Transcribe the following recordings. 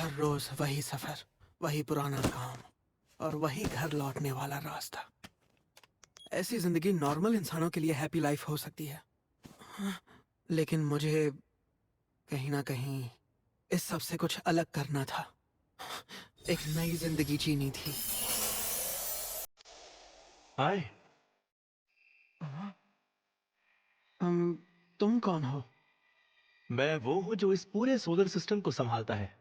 हर रोज वही सफर, वही पुराना काम और वही घर लौटने वाला रास्ता। ऐसी जिंदगी नॉर्मल इंसानों के लिए हैप्पी लाइफ हो सकती है, लेकिन मुझे कहीं ना कहीं इस सब से कुछ अलग करना था। एक नई जिंदगी जीनी थी। हाय। हम, तुम कौन हो? मैं वो हूँ जो इस पूरे सोलर सिस्टम को संभालता है।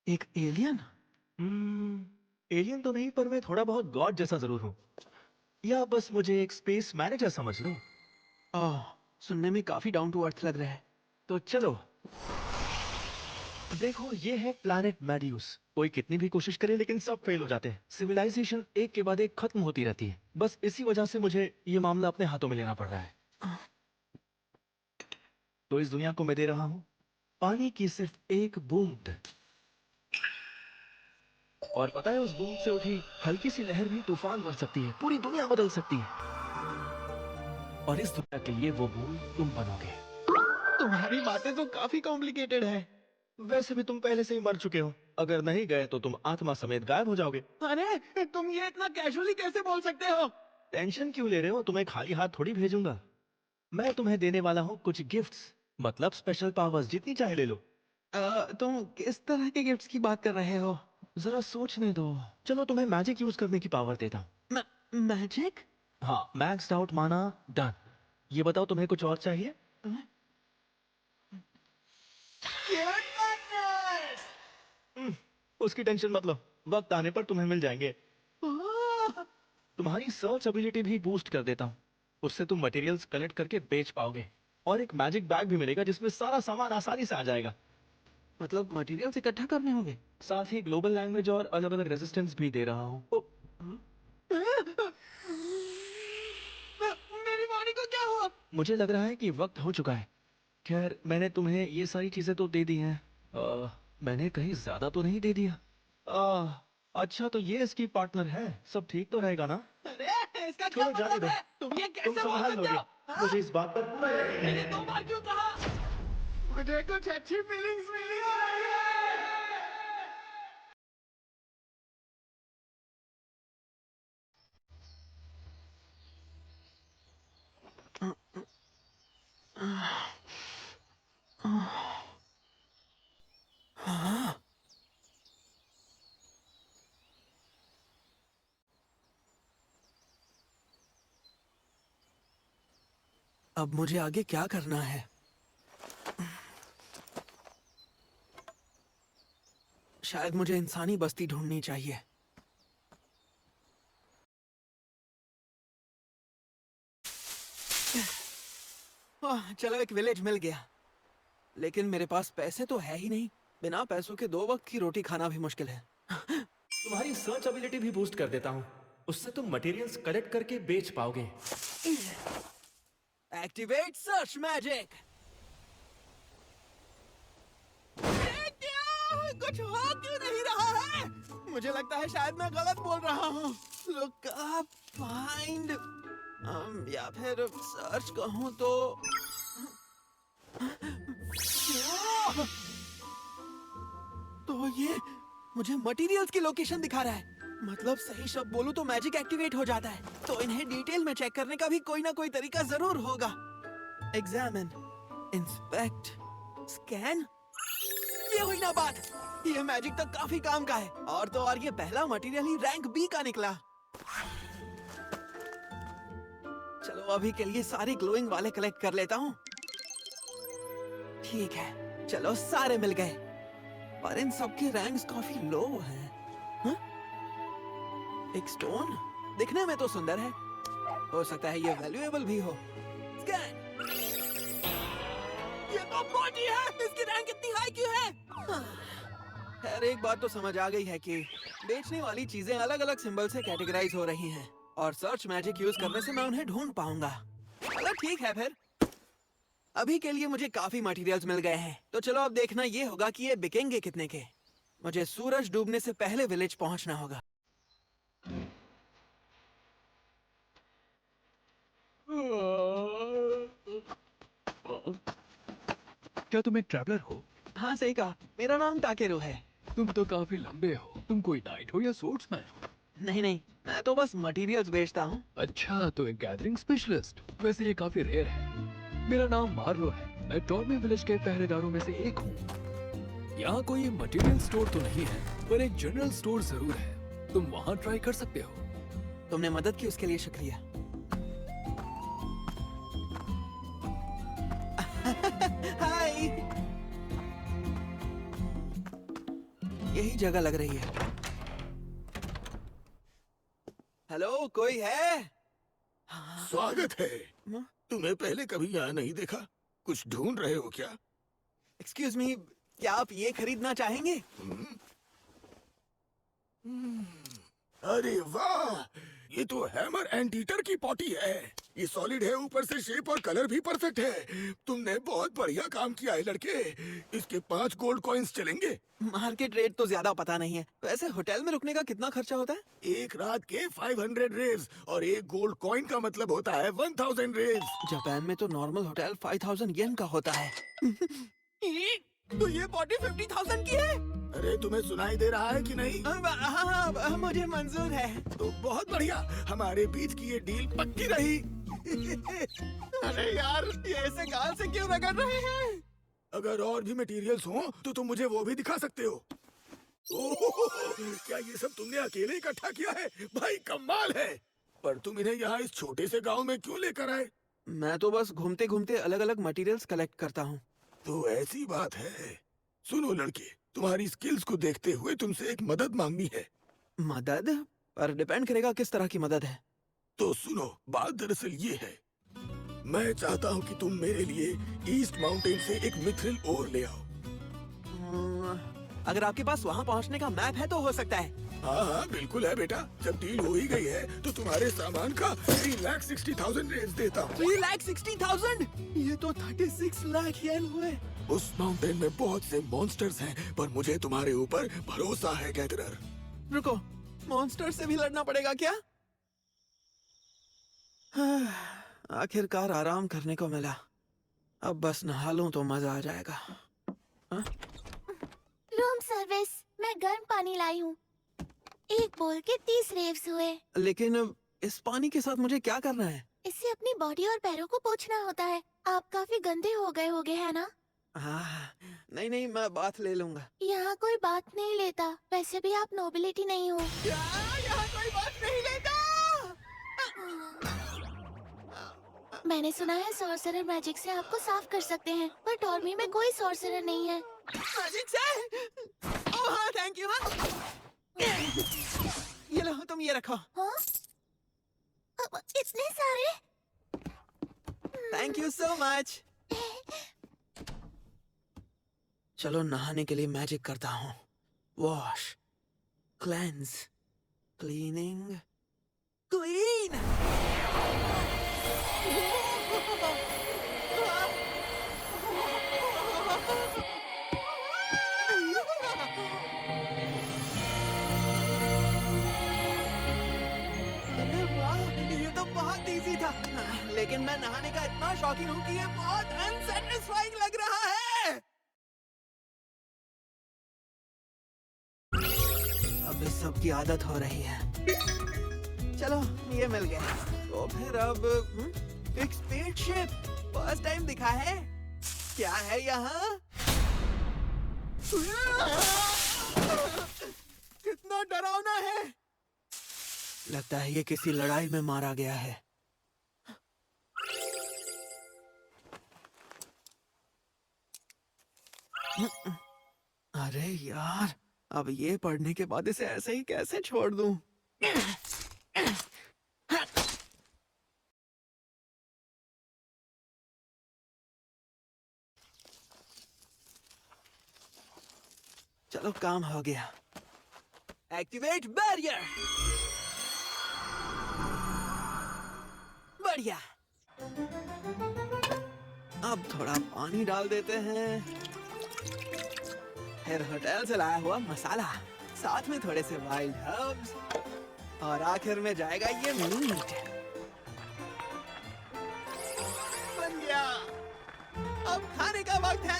एक एलियन? एलियन तो नहीं, पर मैं थोड़ा बहुत गॉड जैसा जरूर हूँ। या बस मुझे एक स्पेस मैनेजर समझ लो। ओह, सुनने में काफी डाउन टू अर्थ लग रहा है। तो चलो देखो, ये है प्लैनेट मैडियूस। कोई कितनी भी कोशिश करे लेकिन सब फेल हो जाते हैं। सिविलाइजेशन एक के बाद एक खत्म होती रहती है। बस इसी वजह से मुझे ये मामला अपने हाथों में लेना पड़ रहा है। तो इस दुनिया को मैं दे रहा हूँ पानी की सिर्फ एक बूंद। और पता है, उस बूंद से उठी हल्की सी लहर भी तूफान बन सकती है, पूरी दुनिया बदल सकती है। और इस दुनिया के लिए वो बूंद तुम बनोगे। तुम्हारी बातें तो काफी कॉम्प्लिकेटेड है। वैसे भी तुम पहले से ही मर चुके हो। अगर नहीं गए तो तुम आत्मा समेत गायब हो जाओगे। अरे, तुम ये इतना कैजुअली कैसे बोल सकते हो? टेंशन क्यों ले रहे हो? तुम्हें खाली हाथ थोड़ी भेजूंगा। मैं तुम्हें देने वाला हूँ कुछ गिफ्ट्स, मतलब स्पेशल पावर्स, जितनी चाहे ले लो। तुम किस तरह के गिफ्ट्स की बात कर रहे हो? जरा सोचने दो। चलो, तुम्हें मैजिक यूज करने की पावर देता हूँ। मैजिक? हाँ, मैक्स्ड आउट माना डन। ये बताओ, तुम्हें कुछ और चाहिए? उसकी टेंशन मत लो, वक्त आने पर तुम्हें मिल जाएंगे। तुम्हारी सर्च एबिलिटी भी बूस्ट कर देता हूँ। उससे तुम मटेरियल्स कलेक्ट करके बेच पाओगे। और एक मैजिक बैग भी मिलेगा जिसमें सारा सामान आसानी से आ जाएगा। मतलब मटेरियल्स इकट्ठा करने होंगे? साथ ही ग्लोबल लैंग्वेज और अलग अलग रेजिस्टेंस भी दे रहा हूँ। मेरी बॉडी को क्या हुआ? मुझे लग रहा है कि वक्त हो चुका है। खैर, मैंने तुम्हें ये सारी चीजें तो दे दी हैं। मैंने कहीं ज्यादा तो नहीं दे दिया। अच्छा, तो ये इसकी पार्टनर है। सब ठीक तो रहेगा ना? अरे, इसका क्या छोड़ो, जाने मतलब दो। है? तुम ये तुम कैसे बोल संभाल सकते लोगे। हो? हाँ? मुझे इस बात पर पूरा यकीन है। मैंने 2 बार क्यों कहा? मुझे कुछ अच्छी फीलिंग्स मिली है। हाँ, अब मुझे आगे क्या करना है? शायद मुझे इंसानी बस्ती ढूंढनी चाहिए। चलो, एक विलेज मिल गया। लेकिन मेरे पास पैसे तो है ही नहीं। बिना पैसों के 2 वक्त की रोटी खाना भी मुश्किल है। तुम्हारी सर्च एबिलिटी भी बूस्ट कर देता हूँ। उससे तुम मटेरियल्स कलेक्ट करके बेच पाओगे। Activate search magic. कुछ हो क्यों नहीं रहा है? मुझे लगता है शायद मैं गलत बोल रहा हूँ। लुक अप, फाइंड, या फिर सर्च कहूँ तो तो ये मुझे मटेरियल्स की लोकेशन दिखा रहा है। मतलब सही शब्द बोलूं तो मैजिक एक्टिवेट हो जाता है। तो इन्हें डिटेल में चेक करने का भी कोई ना कोई तरीका जरूर होगा। Examine, inspect, scan. ये हुई ना बात। ये मैजिक तो काफी काम का है। और तो और ये पहला मटेरियल ही रैंक बी का निकला। चलो, अभी के लिए सारे ग्लोइंग वाले कलेक्ट कर लेता हूँ। ठीक है, चलो सारे मिल गए। पर इन सबके रैंक्स काफी लो हैं। हाँ? एक स्टोन दिखने में तो सुंदर है। हो सकता है ये वैल्यूएबल भी हो। स्कैन। ये तो पोटी है। इसकी रैंक इतनी हाई क्यों है? हाँ। खैर, एक बात तो समझ आ गई है कि बेचने वाली चीजें अलग अलग सिंबल से कैटेगराइज हो रही हैं। और सर्च मैजिक यूज करने से मैं उन्हें ढूंढ पाऊंगा। चलो ठीक है फिर। अभी के लिए मुझे काफी मटेरियल्स मिल गए हैं। तो चलो, अब देखना ये होगा कि ये बिकेंगे कितने के। मुझे सूरज डूबने से पहले विलेज पहुंचना होगा। क्या तुम एक ट्रैवलर हो? हाँ, सही कहा। मेरा नाम टाकेरू है। तुम तो काफी लंबे हो। तुम कोई नाइट हो या स्पोर्ट्समैन हो? नहीं नहीं, मैं तो बस मटेरियल्स बेचता हूँ। अच्छा, तो एक गैदरिंग स्पेशलिस्ट। वैसे ये काफी रेयर है। मेरा नाम मार्लो है। मैं टॉर्मी विलेज के पहरेदारों में से एक हूँ। यहाँ कोई मटेरियल स्टोर तो नहीं है, पर एक जनरल स्टोर जरूर है। तुम वहाँ ट्राई कर सकते हो। तुमने मदद की उसके लिए शुक्रिया। हाय। यही जगह लग रही है। हेलो, कोई है? स्वागत है। हाँ? तुम्हें पहले कभी यहाँ नहीं देखा। कुछ ढूंढ रहे हो क्या? एक्सक्यूज मी, क्या आप ये खरीदना चाहेंगे? अरे वाह, ये तो हैमर एंड ईटर की पॉटी है। ये सॉलिड है, ऊपर से शेप और कलर भी परफेक्ट है। तुमने बहुत बढ़िया काम किया है लड़के। इसके 5 गोल्ड कॉइन्स चलेंगे। मार्केट रेट तो ज्यादा पता नहीं है। वैसे होटल में रुकने का कितना खर्चा होता है? एक रात के 500 रेव्स और एक गोल्ड कॉइन का मतलब होता है 1000 रेव्स। जापान में तो नॉर्मल होटल 5000 येन का होता है। तो ये बॉडी 50,000 की है? अरे तुम्हें सुनाई दे रहा है कि नहीं? हाँ, मुझे मंजूर है। तो बहुत बढ़िया, हमारे बीच की ये डील पक्की रही। अरे यार, ये ऐसे गाल से क्यों रगड़ रहे हैं? अगर और भी मटेरियल्स हो तो तुम मुझे वो भी दिखा सकते हो। ओह, क्या ये सब तुमने अकेले इकट्ठा किया है? भाई कमाल है। पर तुम इन्हें यहाँ इस छोटे से गांव में क्यों लेकर आए? मैं तो बस घूमते घूमते अलग अलग मटेरियल्स कलेक्ट करता हूँ। तो ऐसी बात है। सुनो लड़के, तुम्हारी स्किल्स को देखते हुए तुमसे एक मदद मांगनी है। मदद? पर डिपेंड करेगा किस तरह की मदद है। तो सुनो, बात दरअसल ये है, मैं चाहता हूँ कि तुम मेरे लिए ईस्ट माउंटेन से एक मिथ्रिल ओर ले आओ। अगर आपके पास वहाँ पहुँचने का मैप है तो हो सकता है। हाँ हाँ बिल्कुल है बेटा। जब डील हो ही गई है तो तुम्हारे सामान का 3,60,000 रेट्स देता हूँ। 3,60,000? ये तो 36 लाख येन हुए। उस माउंटेन में बहुत से मॉन्स्टर्स हैं, पर मुझे तुम्हारे ऊपर भरोसा है गैदरर। रुको, मॉन्स्टर से भी लड़ना पड़ेगा क्या? आखिरकार आराम करने को मिला। अब बस नहा लूं तो मजा आ जाएगा। रूम सर्विस, मैं गर्म पानी लाई हूँ। एक बोल के 30 रेव्स हुए। लेकिन इस पानी के साथ मुझे क्या करना है? इससे अपनी बॉडी और पैरों को पोंछना होता है। आप काफी गंदे हो गए होगे, है ना? नहीं नहीं, मैं बाथ ले लूंगा। यहाँ कोई बात नहीं लेता। वैसे भी आप नोबिलिटी नहीं हो। यहाँ कोई बात नहीं लेता। मैंने सुना है सॉर्सरर मैजिक से आपको साफ कर सकते हैं, पर टॉर्मी में कोई सॉर्सरर नहीं है। मैजिक से? ओह हाँ, थैंक यू। हाँ, ये लो, तुम ये रखो। हाँ? इतने सारे? Thank you so much. चलो नहाने के लिए मैजिक करता हूँ। Wash, cleanse, cleaning, clean. अरे वाह, ये तो बहुत इजी था। लेकिन मैं नहाने का इतना शौकीन हूँ कि ये बहुत अनसेटिस्फाइंग लग रहा है। अब इस सब की आदत हो रही है। चलो, ये मिल गया। तो फिर अब एक स्पेसशिप फर्स्ट टाइम दिखा है। क्या है यहाँ? कितना डरावना है। लगता है ये किसी लड़ाई में मारा गया है। अरे यार, अब ये पढ़ने के बाद इसे ऐसे ही कैसे छोड़ दूं? चलो, काम हो गया। Activate barrier. बढ़िया। अब थोड़ा पानी डाल देते हैं, फिर होटल से लाया हुआ मसाला, साथ में थोड़े से वाइल्ड हर्ब्स, और आखिर में जाएगा ये मीट। बन गया। अब खाने का वक्त है।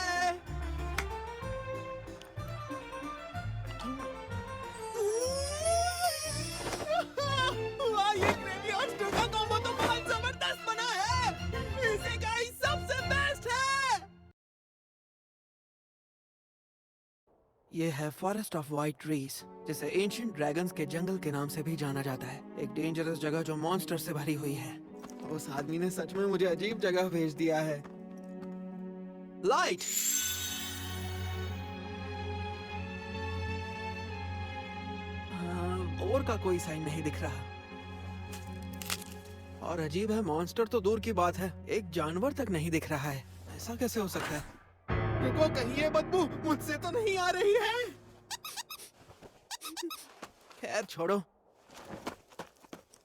ये है फॉरेस्ट ऑफ वाइट ट्रीज, जिसे एंशिएंट ड्रैगन्स के जंगल के नाम से भी जाना जाता है। एक डेंजरस जगह जो मॉन्स्टर से भरी हुई है। उस आदमी ने सच में मुझे अजीब जगह भेज दिया है। लाइट! और का कोई साइन नहीं दिख रहा। और अजीब है, मॉन्स्टर तो दूर की बात है, एक जानवर तक नहीं दिख रहा है। ऐसा कैसे हो सकता है? देखो, कहीं ये बदबू मुझसे तो नहीं आ रही है। खैर छोड़ो,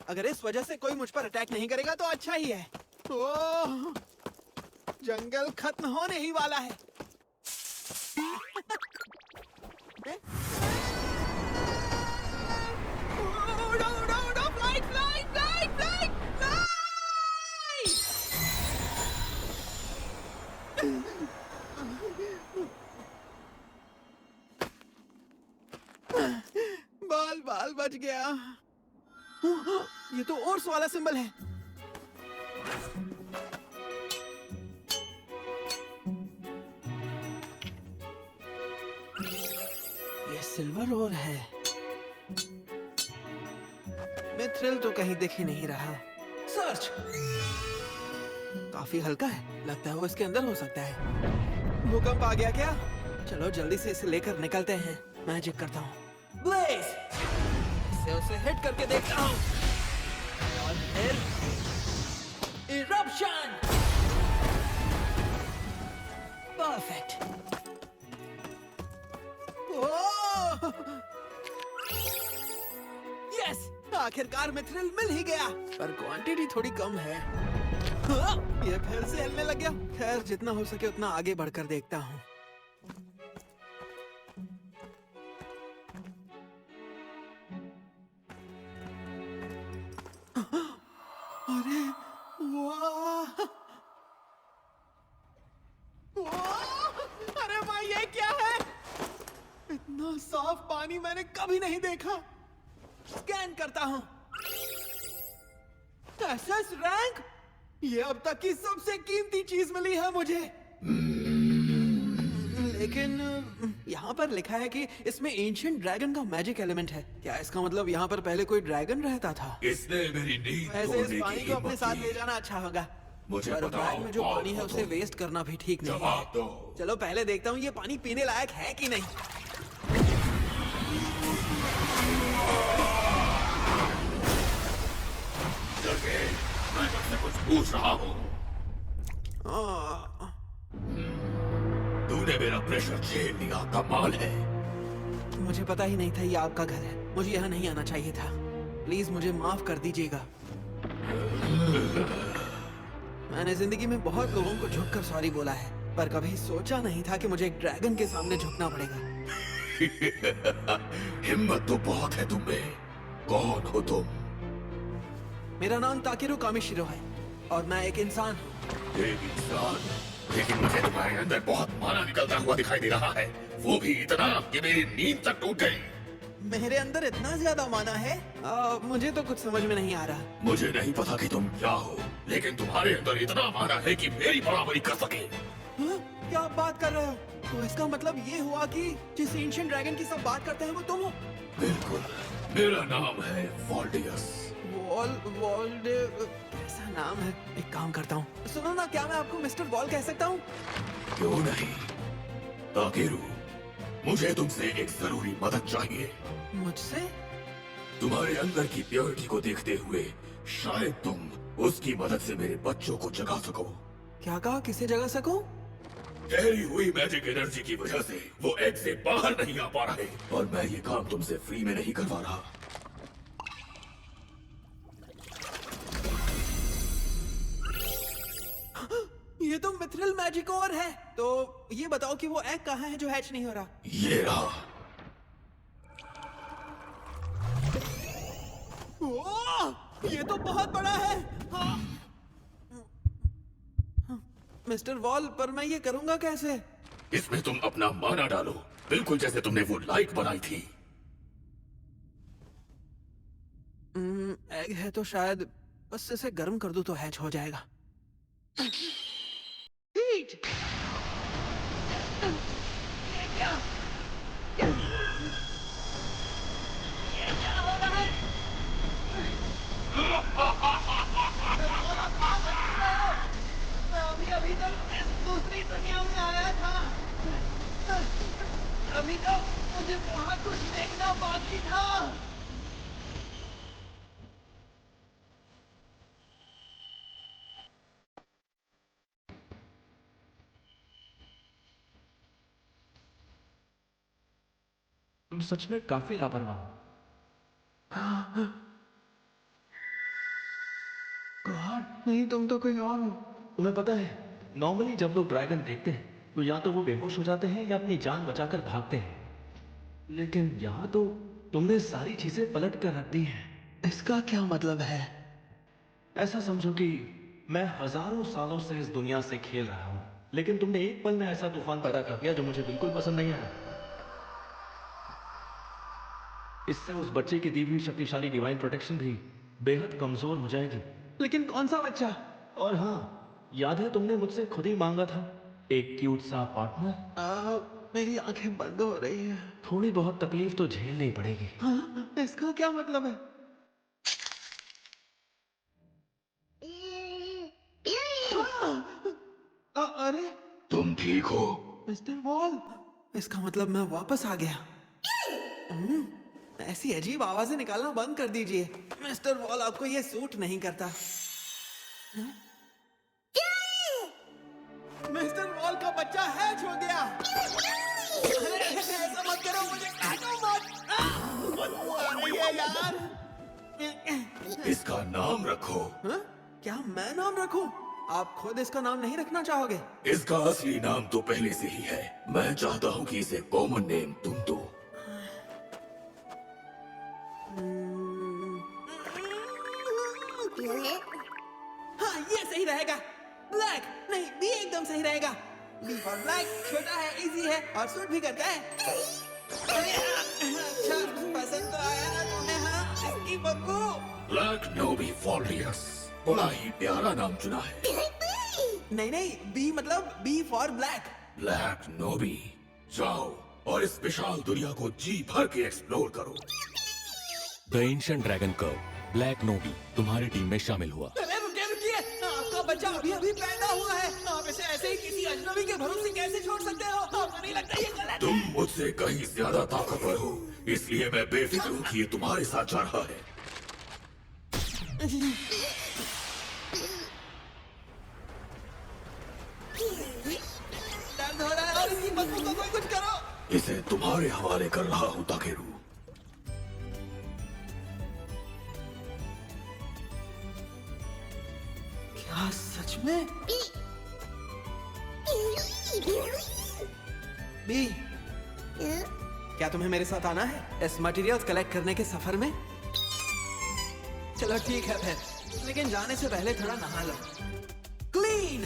अगर इस वजह से कोई मुझ पर अटैक नहीं करेगा तो अच्छा ही है। ओह, जंगल खत्म होने ही वाला है। उड़ो, उड़ो, उड़ो, फ्लाइट, फ्लाइट, फ्लाइट, फ्लाइट, बाल बाल बच गया। ये तो ओर्स वाला सिंबल है। ये सिल्वर ओर है। मिथ्रिल तो कहीं दिख ही नहीं रहा। सर्च! काफी हल्का है, लगता है वो इसके अंदर हो सकता है। भूकंप आ गया क्या? चलो जल्दी से इसे लेकर निकलते हैं। मैजिक करता हूँ। ब्लेज! इसे उसे हिट करके देखता हूँ। और फिर इरप्शन! परफेक्ट। ओह! यस! आखिरकार मिथ्रिल मिल ही गया, पर क्वांटिटी थोड़ी कम है। हाँ, ये फिर से हिलने लग गया। खैर, जितना हो सके उतना आगे बढ़कर देखता हूँ। अरे वाह! वाह! अरे भाई, ये क्या है? इतना साफ पानी मैंने कभी नहीं देखा। स्कैन करता हूँ। SS rank! ये अब तक की सबसे कीमती चीज मिली है मुझे। लेकिन यहाँ पर लिखा है कि इसमें एंशिएंट ड्रैगन का मैजिक एलिमेंट है। क्या इसका मतलब यहाँ पर पहले कोई ड्रैगन रहता था? इसने मेरी नींद ऐसे इस तोड़ने पानी की को अपने हिम्मत साथ की। ले जाना अच्छा होगा। मुझे पर बताओ, बैग में जो कौन पानी है हो उसे तुम? वेस्ट करना भी ठीक नहीं है। जवाब दो। चलो पहले देखता हूँ ये पानी पीने लायक है कि नहीं। लगे, मैं तुमसे कुछ पूछ रहा हूँ। आह, तूने मेरा प्रेशर झेल लिया, कमाल है। मुझे पता ही नहीं था ये आपका घर है। मुझे यहाँ नहीं आना चाहिए था। प्लीज मुझे माफ कर दीजिएगा। मैंने जिंदगी में बहुत लोगों को झुककर सॉरी बोला है, पर कभी सोचा नहीं था कि मुझे एक ड्रैगन के सामने झुकना पड़ेगा। हिम्मत तो बहुत है तुम में। कौन हो तुम? मेरा नाम ताकेरू कामिशिरो है और मैं एक इंसान हूँ। एक इंसान, लेकिन मुझे तुम्हारे अंदर बहुत माना निकलता हुआ दिखाई दे रहा है। वो भी इतना कि मेरी नींद तक टूट गई। मेरे अंदर इतना ज्यादा माना है? मुझे तो कुछ समझ में नहीं आ रहा। मुझे नहीं पता कि तुम क्या हो, लेकिन तुम्हारे अंदर इतना माना है कि मेरी बराबरी कर सके। हाँ? क्या आप बात कर रहे हो? तो इसका मतलब ये हुआ कि जिस एंशिएंट ड्रैगन की सब बात करते हैं वो तुम हो? बिल्कुल, मेरा नाम है वॉल्डियस। कैसा नाम है? एक काम करता हूँ, सुनो ना, क्या मैं आपको मिस्टर वॉल कह सकता हूँ? क्यों नहीं? ताकेरू, मुझे तुमसे एक जरूरी मदद चाहिए। मुझसे? तुम्हारे अंदर की प्योरिटी को देखते हुए शायद तुम उसकी मदद से मेरे बच्चों को जगा सको। क्या कहा? किसे जगा सकूं? ठहरी हुई मैजिक एनर्जी की वजह से वो एग से बाहर नहीं आ पा रहे, और मैं ये काम तुमसे फ्री में नहीं करवा रहा। ये तो मिथ्रिल मैजिक और है। तो ये बताओ कि वो एग कहाँ है जो हैच नहीं हो रहा? ये रहा। ओह! ये तो बहुत बड़ा है। हाँ। मिस्टर वॉल, पर मैं ये करूंगा कैसे? इसमें तुम अपना माना डालो, बिल्कुल जैसे तुमने वो लाइट बनाई थी। एग है तो शायद बस इसे गर्म कर दूं तो हैच हो जाएगा। हीट! अभी तो मुझे बहुत कुछ देखना बाकी था। तुम सच में काफी लापरवाह हो। गॉड, नहीं, तुम तो कोई और हो। तुम्हें पता है, नॉर्मली जब लोग ड्रैगन देखते हैं तो या तो वो बेहोश हो जाते हैं या अपनी जान बचाकर भागते हैं, लेकिन यहाँ तो तुमने सारी चीजें पलट कर रख दी हैं। इसका क्या मतलब है? ऐसा समझो कि मैं हजारों सालों से इस दुनिया से खेल रहा हूँ, लेकिन तुमने एक पल में ऐसा तूफान पैदा कर दिया जो मुझे बिल्कुल पसंद नहीं आया। इससे उस बच्चे की दी हुई शक्तिशाली डिवाइन प्रोटेक्शन भी बेहद कमजोर हो जाएगी। लेकिन कौन सा बच्चा? और हाँ, याद है तुमने मुझसे खुद ही मांगा था एक क्यूट सा पार्टनर। मेरी आंखें बंद हो रही हैं। थोड़ी बहुत तकलीफ तो झेलनी पड़ेगी। हाँ, इसका क्या मतलब है? अरे तुम ठीक हो? मिस्टर वॉल, इसका मतलब मैं वापस आ गया। ऐसी अजीब आवाजें निकालना बंद कर दीजिए। मिस्टर वॉल, आपको ये सूट नहीं करता। मिस्टर वॉल का बच्चा हैच हो गया। अरे, ऐसा मत करो, मुझे काटो मत। बदबू आ रही है यार। इसका नाम रखो। हाँ? क्या मैं नाम रखूं? आप खुद इसका नाम नहीं रखना चाहोगे? इसका असली नाम तो पहले से ही है। मैं चाहता हूँ कि इसे कॉमन नेम तुम दो। हाँ, ये सही रहेगा। ब्लैक नहीं, बी एकदम सही रहेगा। बी फॉर ब्लैक, छोटा है, इजी है और सूट भी करता है। अच्छा, पसंद तो आया ना तुम्हें? हाँ, इसकी बदबू। ब्लैक नोबी फॉलियस, बड़ा ही प्यारा नाम चुना है। नहीं नहीं, बी मतलब बी फॉर ब्लैक। ब्लैक नोबी, जाओ और इस विशाल दुनिया को जी भर के एक्सप्लोर करो। The ancient dragon curve, black knobby तुम्हारी टीम में शामिल हुआ। अरे रुकिए रुकिए, आपका बच्चा अभी अभी पैदा हुआ है। आप इसे ऐसे ही किसी अजनबी के भरोसे कैसे छोड़ सकते हो? आपको नहीं लगता ये गलत है? तुम मुझसे कहीं ज्यादा ताकतवर हो, इसलिए मैं बेफिक्र हूँ कि ये तुम्हारे साथ जा रहा है। दर्द हो रहा है और इसकी बदबू को कोई कुछ करो। इसे तुम्हारे हवाले कर रहा हूँ ताकेरू। क्या सच में? बी, क्या तुम्हें मेरे साथ आना है इस मटेरियल्स कलेक्ट करने के सफर में? चलो ठीक है फिर, लेकिन जाने से पहले थोड़ा नहा लो। क्लीन।